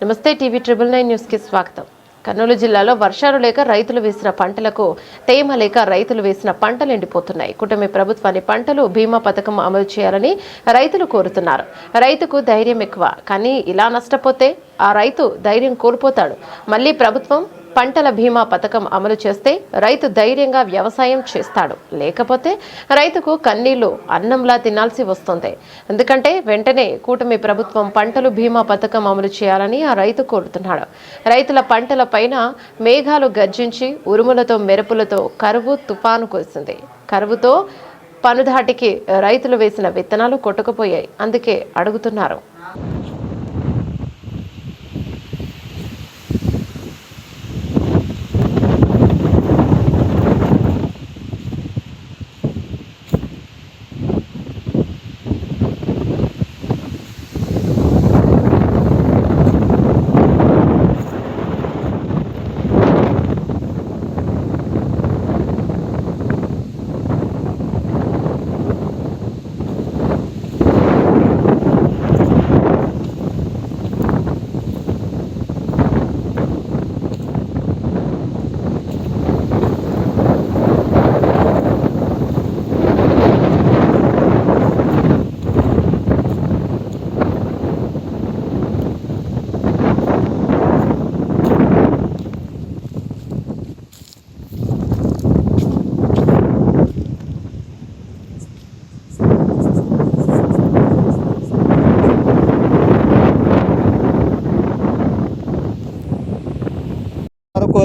నమస్తే TV 999 news కి స్వాగతం. కర్నూలు జిల్లాలో వర్షాలు లేక రైతులు వేసిన పంటలకు తేమ లేక రైతులు వేసిన పంటలు ఎండిపోతున్నాయి. కూటమి ప్రభుత్వాన్ని పంటలు బీమా పథకం అమలు చేయాలని రైతులు కోరుతున్నారు. రైతుకు ధైర్యం ఎక్కువ, కానీ ఇలా నష్టపోతే ఆ రైతు ధైర్యం కోల్పోతాడు. మళ్ళీ ప్రభుత్వం పంటల బీమా పథకం అమలు చేస్తే రైతు ధైర్యంగా వ్యవసాయం చేస్తాడు. లేకపోతే రైతుకు కన్నీళ్లు అన్నంలా తినాల్సి వస్తుంది. ఎందుకంటే వెంటనే కూటమి ప్రభుత్వం పంటలు బీమా పథకం అమలు చేయాలని ఆ రైతు కోరుతున్నాడు. రైతుల పంటల పైన మేఘాలు గర్జించి ఉరుములతో మెరుపులతో కరువు తుఫాను కురిసింది. కరువుతో పనుధాటికి రైతులు వేసిన విత్తనాలు కొట్టుకుపోయాయి. అందుకే అడుగుతున్నారు.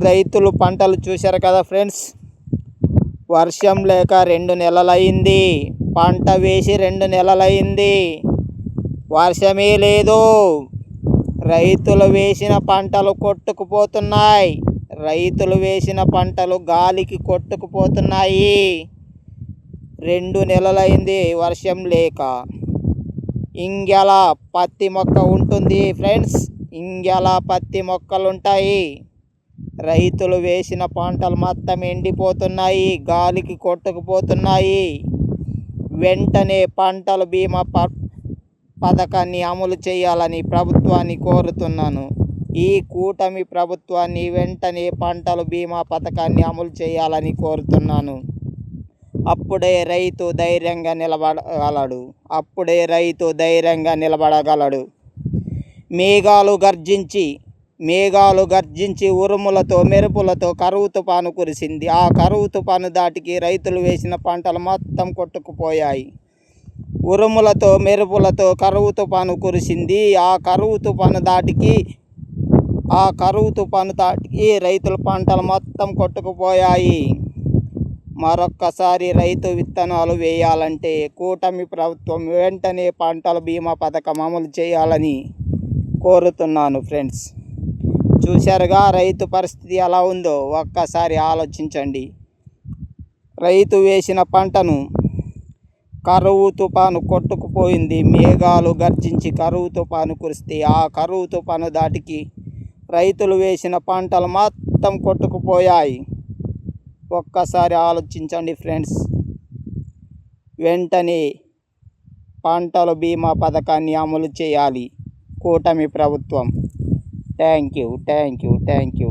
రైతులు పంటలు చూశారు కదా ఫ్రెండ్స్. వర్షం లేక 2 నెలలైంది. పంట వేసి 2 నెలలైంది. వర్షమే లేదు. రైతులు వేసిన పంటలు కొట్టుకుపోతున్నాయి. రైతులు వేసిన పంటలు గాలికి కొట్టుకుపోతున్నాయి. 2 నెలలైంది వర్షం లేక. ఇంగెల పత్తి మొక్క ఉంటుంది ఫ్రెండ్స్. ఇంగెల పత్తి మొక్కలు ఉంటాయి. రైతులు వేసిన పంటలు మొత్తం ఎండిపోతున్నాయి, గాలికి కొట్టుకుపోతున్నాయి. వెంటనే పంటల బీమా పథకాన్ని అమలు చేయాలని ప్రభుత్వాన్ని కోరుతున్నాను. ఈ కూటమి ప్రభుత్వాన్ని వెంటనే పంటల బీమా పథకాన్ని అమలు చేయాలని కోరుతున్నాను. అప్పుడే రైతు ధైర్యంగా నిలబడగలడు. మేఘాలు గర్జించి ఉరుములతో మెరుపులతో కరువు తుఫాను కురిసింది. ఆ కరువు తుఫాను దాటికి రైతులు వేసిన పంటలు మొత్తం కొట్టుకుపోయాయి. ఉరుములతో మెరుపులతో కరువు తుఫాను కురిసింది. ఆ కరువు తుఫాను దాటికి రైతుల పంటలు మొత్తం కొట్టుకుపోయాయి. మరొక్కసారి రైతు విత్తనాలు వేయాలంటే కూటమి ప్రభుత్వం వెంటనే పంటల బీమా పథకం అమలు చేయాలని కోరుతున్నాను ఫ్రెండ్స్. చూశారుగా రైతు పరిస్థితి ఎలా ఉందో. ఒక్కసారి ఆలోచించండి. రైతు వేసిన పంటను కరువు తుఫాను కొట్టుకుపోయింది. మేఘాలు గర్జించి కరువు తుఫాను కురిస్తే ఆ కరువు తుఫాను దాటికి రైతులు వేసిన పంటలు మొత్తం కొట్టుకుపోయాయి. ఒక్కసారి ఆలోచించండి ఫ్రెండ్స్. వెంటనే పంటల బీమా పథకాన్ని అమలు చేయాలి కూటమి ప్రభుత్వం. Thank you.